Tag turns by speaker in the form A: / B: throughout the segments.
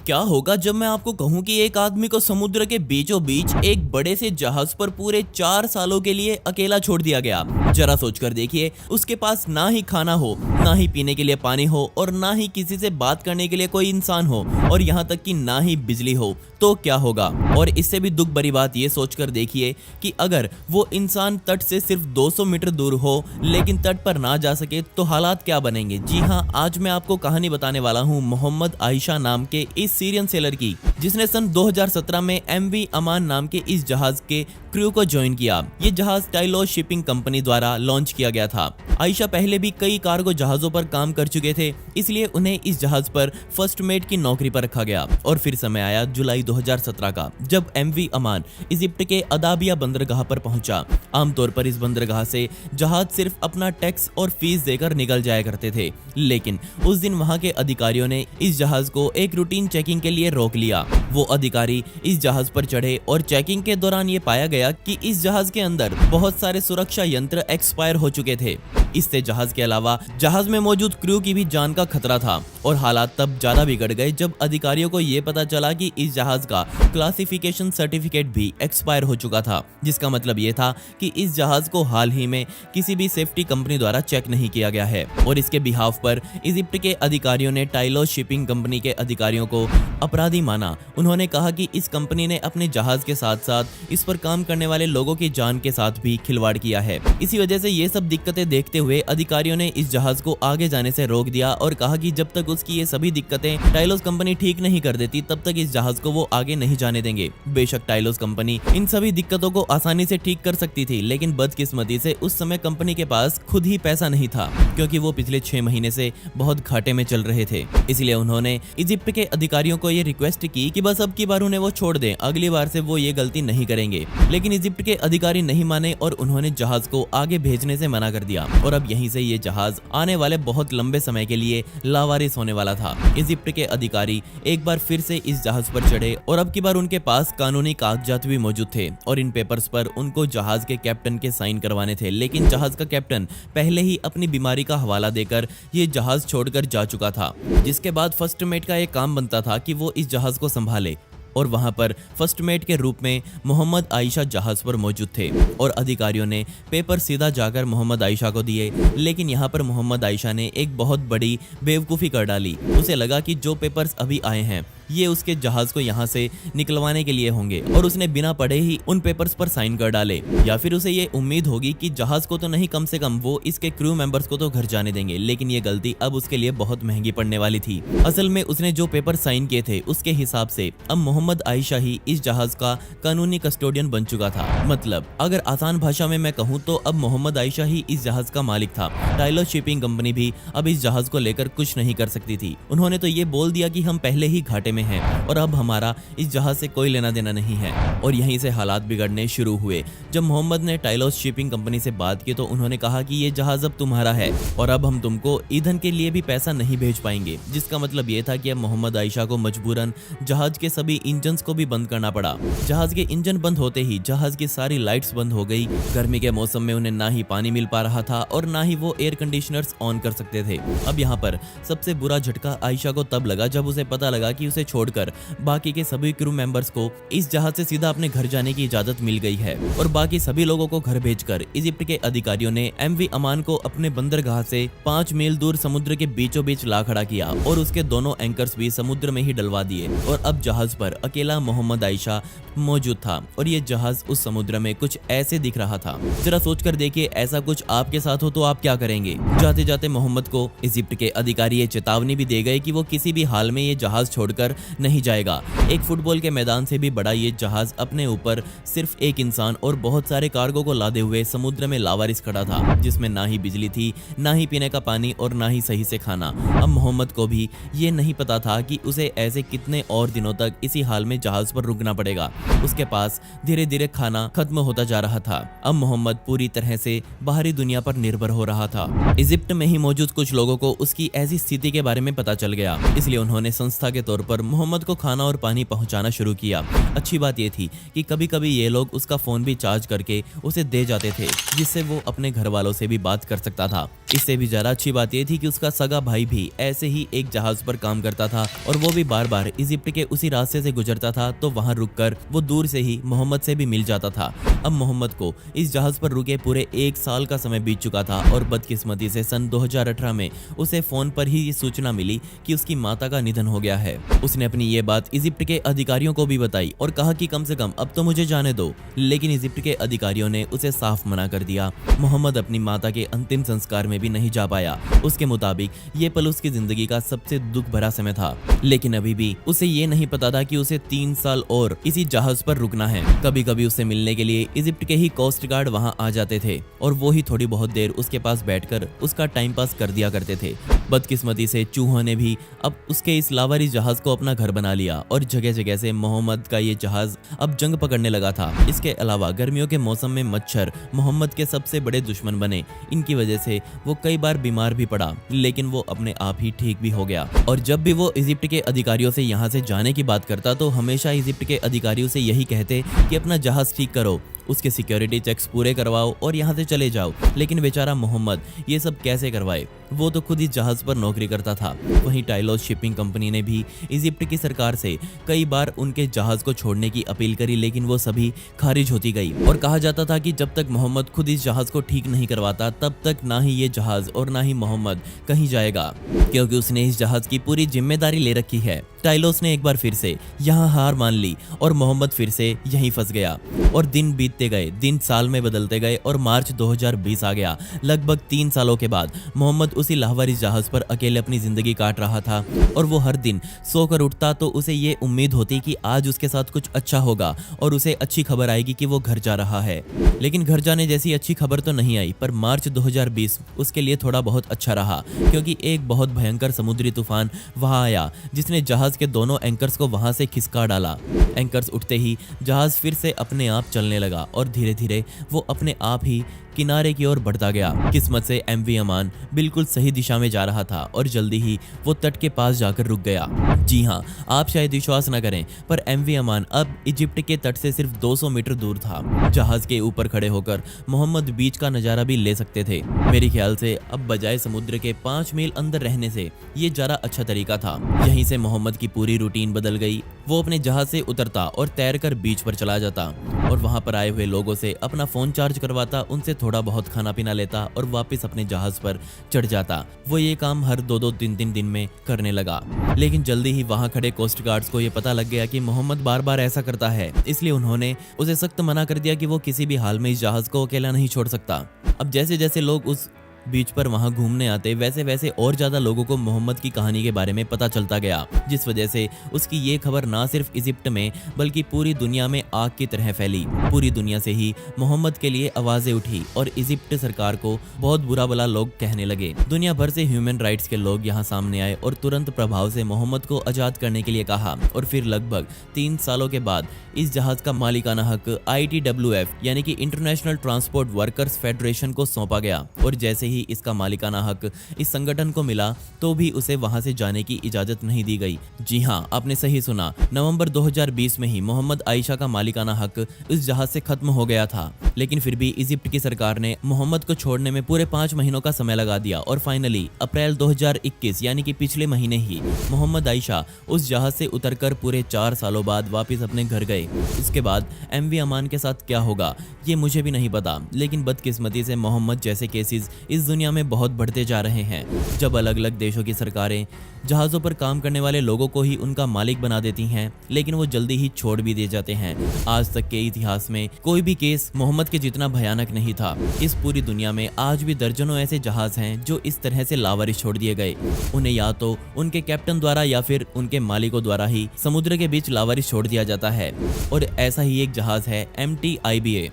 A: क्या होगा जब मैं आपको कहूं कि एक आदमी को समुद्र के बीचों बीच एक बड़े से जहाज पर पूरे 4 सालों के लिए अकेला छोड़ दिया गया। जरा सोचकर देखिए, उसके पास ना ही खाना हो, ना ही पीने के लिए पानी हो और ना ही किसी से बात करने के लिए कोई इंसान हो और यहाँ तक कि ना ही बिजली हो, तो क्या होगा। और इससे भी दुख भरी बात ये सोचकर देखिए कि अगर वो इंसान तट से सिर्फ 200 मीटर दूर हो लेकिन तट पर ना जा सके तो हालात क्या बनेंगे। जी हाँ, आज मैं आपको कहानी बताने वाला हूँ मोहम्मद आयशा नाम के इस सीरियन सेलर की, जिसने सन 2017 में एमवी अमान नाम के इस जहाज के क्रू को ज्वाइन किया। ये जहाज टाइलो शिपिंग कंपनी द्वारा लॉन्च किया गया था। आयशा पहले भी कई कार्गो जहाजों पर काम कर चुके थे, इसलिए उन्हें इस जहाज पर फर्स्ट मेट की नौकरी पर रखा गया। और फिर समय आया जुलाई 2017 का, जब एमवी अमान इजिप्ट के अदाबिया बंदरगाह पर पहुंचा। आमतौर पर इस बंदरगाह से जहाज सिर्फ अपना टैक्स और फीस देकर निकल जाया करते थे, लेकिन उस दिन वहां के अधिकारियों ने इस जहाज को एक रूटीन चेकिंग के लिए रोक लिया। वो अधिकारी इस जहाज पर चढ़े और चेकिंग के दौरान ये पाया गया कि इस जहाज के अंदर बहुत सारे सुरक्षा यंत्र एक्सपायर हो चुके थे। इससे जहाज के अलावा जहाज में मौजूद क्रू की भी जान का खतरा था। और हालात तब ज्यादा बिगड़ गए जब अधिकारियों को ये पता चला कि इस जहाज का क्लासिफिकेशन सर्टिफिकेट भी एक्सपायर हो चुका था, जिसका मतलब ये था कि इस जहाज को हाल ही में किसी भी सेफ्टी कंपनी द्वारा चेक नहीं किया गया है। और इसके बिहाफ पर इजिप्ट के अधिकारियों ने टाइलो शिपिंग कंपनी के अधिकारियों को अपराधी माना। उन्होंने कहा कि इस कंपनी ने अपने जहाज के साथ साथ इस पर काम करने वाले लोगों की जान के साथ भी खिलवाड़ किया है। इसी वजह से ये सब दिक्कतें देखते हुए अधिकारियों ने इस जहाज को आगे जाने से रोक दिया और कहा कि जब तक उसकी ये सभी दिक्कतें टाइलोस कंपनी ठीक नहीं कर देती तब तक इस जहाज को वो आगे नहीं जाने देंगे। बेशक टाइलोस कंपनी इन सभी दिक्कतों को आसानी से ठीक कर सकती थी, लेकिन बदकिस्मती से उस समय कंपनी के पास खुद ही पैसा नहीं था, क्योंकि वो पिछले 6 महीने से बहुत घाटे में चल रहे थे। इसलिए उन्होंने इजिप्ट के अधिकारियों को ये रिक्वेस्ट की कि बस अब की बार उन्हें वो छोड़ दें, अगली बार से वो ये गलती नहीं करेंगे। लेकिन इजिप्ट के अधिकारी नहीं माने और उन्होंने जहाज को आगे भेजने से मना कर दिया। और अब यहीं से ये जहाज आने वाले बहुत लंबे समय के लिए लावारिस होने वाला था। इजिप्ट के अधिकारी एक बार फिर से इस जहाज पर चढ़े और अब की बार उनके पास कानूनी कागजात भी मौजूद थे और इन पेपर्स पर उनको जहाज के कैप्टन के साइन करवाने थे। लेकिन जहाज का कैप्टन पहले ही अपनी बीमारी का हवाला देकर ये जहाज छोड़कर जा चुका था, जिसके बाद फर्स्ट मेट का ये काम बनता था कि वो इस जहाज को संभाले। और वहां पर फर्स्ट मेट के रूप में मोहम्मद आयशा जहाज पर मौजूद थे और अधिकारियों ने पेपर सीधा जाकर मोहम्मद आयशा को दिए। लेकिन यहाँ पर मोहम्मद आयशा ने एक बहुत बड़ी बेवकूफ़ी कर डाली। उसे लगा कि जो पेपर्स अभी आए हैं ये उसके जहाज को यहाँ से निकलवाने के लिए होंगे और उसने बिना पढ़े ही उन पेपर्स पर साइन कर डाले। या फिर उसे ये उम्मीद होगी कि जहाज को तो नहीं, कम से कम वो इसके क्रू मेंबर्स को तो घर जाने देंगे। लेकिन ये गलती अब उसके लिए बहुत महंगी पड़ने वाली थी। असल में उसने जो पेपर साइन किए थे उसके हिसाब से अब मोहम्मद आयशा ही इस जहाज का कानूनी कस्टोडियन बन चुका था। मतलब अगर आसान भाषा में मैं कहूँ तो अब मोहम्मद आयशा ही इस जहाज का मालिक था। टाइलो शिपिंग कंपनी भी अब इस जहाज को लेकर कुछ नहीं कर सकती थी। उन्होंने तो ये बोल दिया कि हम पहले ही घाटे में हैं और अब हमारा इस जहाज से कोई लेना देना नहीं है। और यहीं से हालात बिगड़ने शुरू हुए। जब मोहम्मद ने टाइलोस शिपिंग कंपनी से बात की तो उन्होंने कहा कि ये जहाज अब तुम्हारा है और अब हम तुमको ईंधन के लिए भी पैसा नहीं भेज पाएंगे, जिसका मतलब ये था कि अब मोहम्मद आयशा को मजबूरन जहाज के सभी इंजन को भी बंद करना पड़ा। जहाज के इंजन बंद होते ही जहाज की सारी लाइट्स बंद हो गई। गर्मी के मौसम में उन्हें ना ही पानी मिल पा रहा था और ना ही वो एयर कंडीशनर्स ऑन कर सकते थे। अब यहाँ पर सबसे बुरा झटका आयशा को तब लगा जब उसे पता लगा कि उसे छोड़कर बाकी के सभी क्रू मेंबर्स को इस जहाज से सीधा अपने घर जाने की इजाजत मिल गई है। और बाकी सभी लोगों को घर भेजकर इजिप्ट के अधिकारियों ने एमवी अमान को अपने बंदरगाह से 5 मील दूर समुद्र के बीचों बीच ला खड़ा किया और उसके दोनों एंकर्स भी समुद्र में ही डलवा दिए। और अब जहाज पर अकेला मोहम्मद आयशा मौजूद था और ये जहाज उस समुद्र में कुछ ऐसे दिख रहा था। जरा सोचकर देखिए, ऐसा कुछ आपके साथ हो तो आप क्या करेंगे। जाते जाते मोहम्मद को इजिप्ट के अधिकारी ये चेतावनी भी दे गए कि वो किसी भी हाल में ये जहाज छोड़कर नहीं जाएगा। एक फुटबॉल के मैदान से भी बड़ा ये जहाज अपने ऊपर सिर्फ एक इंसान और बहुत सारे कार्गो को लादे हुए समुद्र में लावारिस खड़ा था, जिसमें ना ही बिजली थी, ना ही पीने का पानी और ना ही सही से खाना। अब मोहम्मद को भी ये नहीं पता था कि उसे ऐसे कितने और दिनों तक इसी हाल में जहाज पर रुकना पड़ेगा। उसके पास धीरे धीरे खाना खत्म होता जा रहा था। अब मोहम्मद पूरी तरह से बाहरी दुनिया पर निर्भर हो रहा था। इजिप्ट में ही मौजूद कुछ लोगों को उसकी ऐसी स्थिति के बारे में पता चल गया, इसलिए उन्होंने संस्था के तौर पर मोहम्मद को खाना और पानी पहुंचाना शुरू किया। अच्छी बात यह थी कि कभी कभी ये लोग उसका फोन भी चार्ज करके उसे दे जाते थे, जिससे वो अपने घर वालों से भी बात कर सकता था। इससे भी ज्यादा अच्छी बात यह थी कि उसका सगा भाई भी ऐसे ही एक जहाज पर काम करता था और वो भी बार बार इजिप्ट के उसी रास्ते से गुजरता था, तो वहां रुककर वो दूर से ही मोहम्मद से भी मिल जाता था। अब मोहम्मद को इस जहाज पर रुके पूरे 1 साल का समय बीत चुका था और बदकिस्मती से सन 2018 में उसे फोन पर ही ये सूचना मिली कि उसकी माता का निधन हो गया है। उसने अपनी ये बात इजिप्ट के अधिकारियों को भी बताई और कहा कि कम से कम अब तो मुझे जाने दो, लेकिन इजिप्ट के अधिकारियों ने उसे साफ मना कर दिया। मोहम्मद अपनी माता के अंतिम संस्कार में भी नहीं जा पाया। उसके मुताबिक ये पल उसकी जिंदगी का सबसे दुख भरा समय था, लेकिन अभी भी उसे ये नहीं पता था कि उसे 3 साल और इसी जहाज पर रुकना है। कभी कभी उससे मिलने के लिए इजिप्ट के ही कोस्ट गार्ड वहां आ जाते थे और वो ही थोड़ी बहुत देर उसके पास बैठकर उसका टाइम पास कर दिया करते थे। बदकिस्मती से चूहों ने भी अब उसके इस लावारिस जहाज को अपना घर बना लिया और जगह जगह से मोहम्मद का ये जहाज अब जंग पकड़ने लगा था। इसके अलावा गर्मियों के मौसम में मच्छर मोहम्मद के सबसे बड़े दुश्मन बने। इनकी वजह से वो कई बार बीमार भी पड़ा, लेकिन वो अपने आप ही ठीक भी हो गया। और जब भी वो इजिप्ट के अधिकारियों से यहाँ से जाने की बात करता तो हमेशा इजिप्ट के अधिकारियों से यही कहते कि अपना जहाज ठीक करो, उसके सिक्योरिटी चेक्स पूरे करवाओ और यहाँ से चले जाओ। लेकिन बेचारा मोहम्मद ये सब कैसे करवाए, वो तो खुद ही जहाज पर नौकरी करता था। वहीं टाइलोस शिपिंग कंपनी ने भी इजिप्ट की सरकार से कई बार उनके जहाज को छोड़ने की अपील करी, लेकिन वो सभी खारिज होती गई और कहा जाता था कि जब तक मोहम्मद खुद इस जहाज को ठीक नहीं करवाता तब तक ना ही ये जहाज और ना ही मोहम्मद कहीं जाएगा, क्योंकि उसने इस जहाज की पूरी जिम्मेदारी ले रखी है। टाइलोस ने एक बार फिर से यहाँ हार मान ली और मोहम्मद फिर से यहीं फंस गया और दिन बीतते गए, दिन साल में बदलते गए और मार्च 2020 आ गया। लगभग 3 सालों के बाद मोहम्मद उसी लावारिस जहाज पर अकेले अपनी जिंदगी काट रहा था और वो हर दिन सोकर उठता तो उसे ये उम्मीद होती कि आज उसके साथ कुछ अच्छा होगा और उसे अच्छी खबर आएगी कि वो घर जा रहा है। लेकिन घर जाने जैसी अच्छी खबर तो नहीं आई, पर मार्च 2020 उसके लिए थोड़ा बहुत अच्छा रहा, क्योंकि एक बहुत भयंकर समुद्री तूफान वहां आया जिसने जहाज के दोनों एंकर्स को वहां से खिसका डाला। एंकर्स उठते ही जहाज फिर से अपने आप चलने लगा और धीरे धीरे वो अपने आप ही किनारे की ओर बढ़ता गया। किस्मत से एमवी अमान बिल्कुल सही दिशा में जा रहा था और जल्दी ही वो तट के पास जाकर रुक गया। जी हाँ, आप शायद विश्वास न करें, पर एमवी अमान अब इजिप्ट के तट से सिर्फ 200 मीटर दूर था। जहाज के ऊपर खड़े होकर मोहम्मद बीच का नजारा भी ले सकते थे। मेरे ख्याल से अब बजाय समुद्र के 5 मील अंदर रहने से ये ज्यादा अच्छा तरीका था। यहीं से मोहम्मद की पूरी रूटीन बदल गई। वो अपने जहाज से उतरता और तैरकर बीच पर चला जाता और वहां पर आए हुए लोगों से अपना फोन चार्ज करवाता, उनसे थोड़ा बहुत खाना पीना लेता और वापस अपने जहाज पर चढ़ जाता। वो ये काम हर 2-2 3-3 दिन में करने लगा। लेकिन जल्दी ही वहां खड़े कोस्ट गार्ड्स को ये पता लग गया कि मोहम्मद बार बार ऐसा करता है, इसलिए उन्होंने उसे सख्त मना कर दिया कि वो किसी भी हाल में इस जहाज को अकेला नहीं छोड़ सकता। अब जैसे जैसे लोग उस बीच पर वहां घूमने आते वैसे वैसे और ज्यादा लोगों को मोहम्मद की कहानी के बारे में पता चलता गया, जिस वजह से उसकी ये खबर ना सिर्फ इजिप्ट में बल्कि पूरी दुनिया में आग की तरह फैली। पूरी दुनिया से ही मोहम्मद के लिए आवाजें उठी और इजिप्ट सरकार को बहुत बुरा भला लोग कहने लगे। दुनिया भर से ह्यूमन राइट्स के लोग यहाँ सामने आए और तुरंत प्रभाव से मोहम्मद को आजाद करने के लिए कहा। और फिर लगभग 3 सालों के बाद इस जहाज का मालिकाना हक ITWF यानी कि इंटरनेशनल ट्रांसपोर्ट वर्कर्स फेडरेशन को सौंपा गया और जैसे ही इसका मालिकाना हक इस संगठन को मिला तो भी उसे वहां से जाने की इजाजत नहीं दी गई। जी हाँ, आपने सही सुना, नवंबर 2020 में ही मोहम्मद आयशा का मालिकाना हक इस जहाज से खत्म हो गया था। लेकिन फिर भी इजिप्ट की सरकार ने मोहम्मद को छोड़ने में पूरे 5 महीनों का समय लगा दिया और फाइनली अप्रैल 2021 यानी कि पिछले महीने ही मोहम्मद आयशा उस जहाज से उतरकर पूरे 4 सालों बाद वापिस अपने घर गए। उसके बाद एमवी अमान के साथ क्या होगा ये मुझे भी नहीं पता, लेकिन बदकिस्मती से मोहम्मद जैसे केसेस इस दुनिया में बहुत बढ़ते जा रहे हैं। जब अलग अलग देशों की सरकारें जहाजों पर काम करने वाले लोगों को ही उनका मालिक बना देती हैं, लेकिन वो जल्दी ही छोड़ भी दे जाते हैं। आज तक के इतिहास में कोई भी केस मोहम्मद के जितना भयानक नहीं था। इस पूरी दुनिया में आज भी दर्जनों ऐसे जहाज हैं जो इस तरह से लावारिस छोड़ दिए गए। उन्हें या तो उनके कैप्टन द्वारा या फिर उनके मालिकों द्वारा ही समुद्र के बीच लावारिस छोड़ दिया जाता है। और ऐसा ही एक जहाज है MT IBA,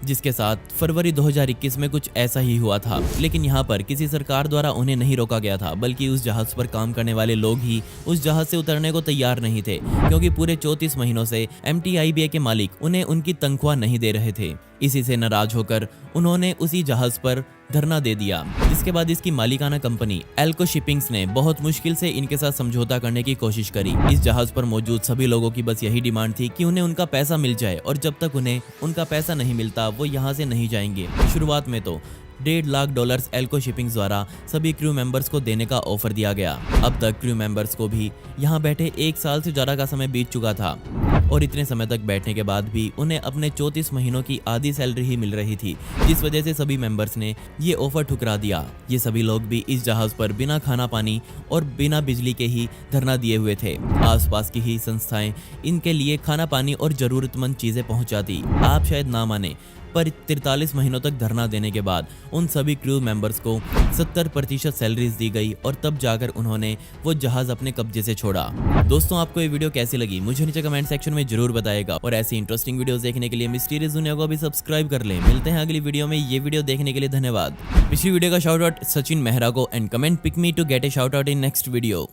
A: जिसके साथ फरवरी 2021 में कुछ ऐसा ही हुआ था। लेकिन यहाँ पर किसी सरकार द्वारा उन्हें नहीं रोका गया था, बल्कि उस जहाज पर काम करने वाले लोग ही उस जहाज से उतरने को तैयार नहीं थे, क्योंकि पूरे 34 महीनों से MT IBA के मालिक उन्हें उनकी तनख्वाह नहीं दे रहे थे। इसी से नाराज होकर उन्होंने उसी जहाज पर धरना दे दिया। इसके बाद इसकी मालिकाना कंपनी एल्को शिपिंग्स ने बहुत मुश्किल से इनके साथ समझौता करने की कोशिश करी। इस जहाज पर मौजूद सभी लोगों की बस यही डिमांड थी कि उन्हें उनका पैसा मिल जाए और जब तक उन्हें उनका पैसा नहीं मिलता वो यहाँ से नहीं जाएंगे। शुरुआत में तो $1.5 लाख एल्को शिपिंग द्वारा सभी क्रू मेंबर्स को देने का ऑफर दिया गया। अब तक क्रू मेंबर्स को भी यहाँ बैठे 1 साल से ज्यादा का समय बीत चुका था और इतने समय तक बैठने के बाद भी उन्हें अपने 34 महीनों की आधी सैलरी ही मिल रही थी, जिस वजह से सभी मेंबर्स ने ये ऑफर ठुकरा दिया। ये सभी लोग भी इस जहाज पर बिना खाना पानी और बिना बिजली के ही धरना दिए हुए थे। आसपास की ही संस्थाएं इनके लिए खाना पानी और जरूरतमंद चीजें पहुंचाती। आप शायद ना माने, पर 43 महीनों तक धरना देने के बाद उन सभी क्रू मेंबर्स को 70% सैलरीज दी गई और तब जाकर उन्होंने वो जहाज अपने कब्जे से छोड़ा। दोस्तों, आपको ये वीडियो कैसी लगी मुझे नीचे कमेंट सेक्शन में जरूर बताएगा और ऐसी इंटरेस्टिंग वीडियोस देखने के लिए मिस्टीरियस दुनिया को भी सब्सक्राइब कर लें। मिलते हैं अगली वीडियो में। ये वीडियो देखने के लिए धन्यवाद। पिछली वीडियो का शाउट आउट सचिन मेहरा को and comment pick me to get a shout out in next video.